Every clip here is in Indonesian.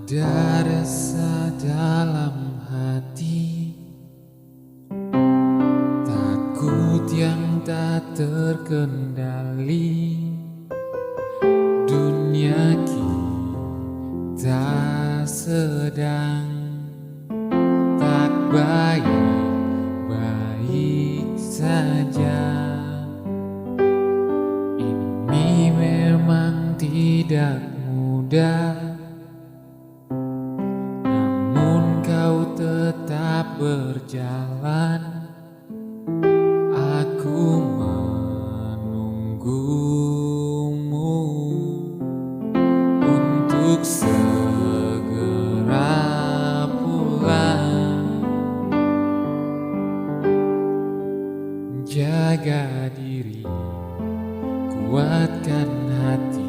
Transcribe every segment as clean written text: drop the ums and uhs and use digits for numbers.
Ada rasa dalam hati, takut yang tak terkendali. Dunia kita sedang tak baik-baik saja. Ini memang tidak mudah, tetap berjalan. Aku menunggumu untuk segera pulang. Jaga diri, kuatkan hati,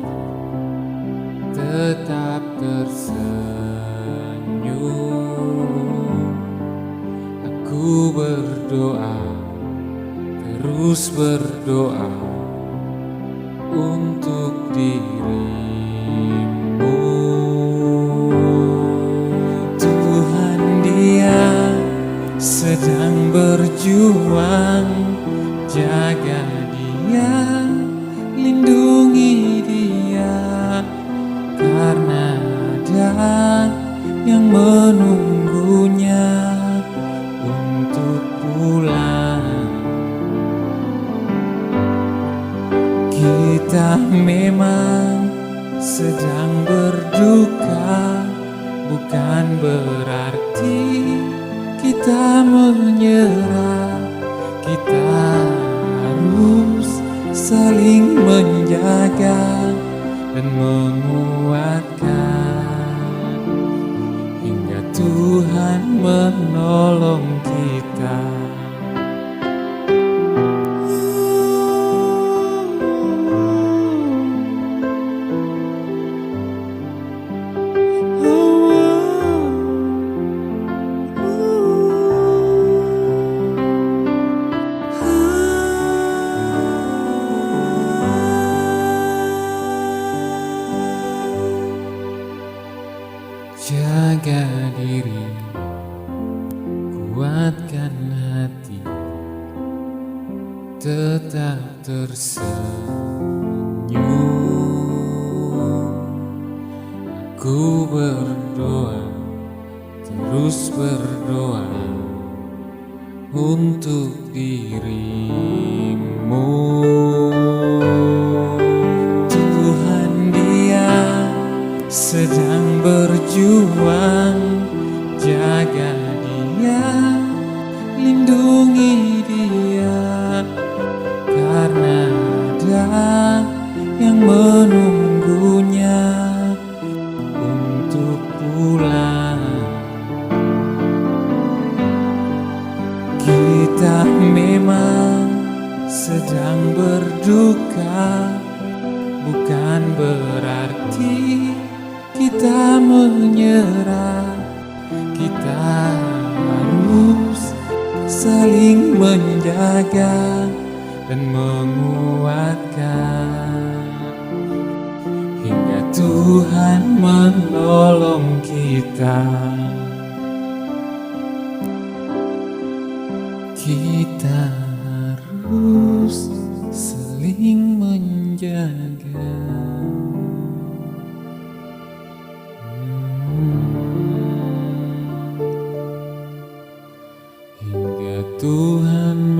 tetap tersenyum. Aku berdoa, terus berdoa untuk dirimu. Tuhan, Dia sedang berjuang. Jaga Dia, lindungi Dia, karena ada yang menunggunya untuk pulang. Kita memang sedang berduka, bukan berarti kita menyerah. Kita harus saling menjaga dan menguatkan hingga Tuhan menolong kita. Jaga diri, kuatkan hati, tetap tersenyum. Aku berdoa, terus berdoa untuk dirimu. Tuhan, Dia sedang berjuang. Jaga Dia, lindungi Dia, karena ada yang menunggunya untuk pulang. Kita memang sedang berduka, bukan berarti kita menyerah. Kita harus saling menjaga dan menguatkan hingga Tuhan menolong kita. Kita harus saling menjaga hingga Tuhan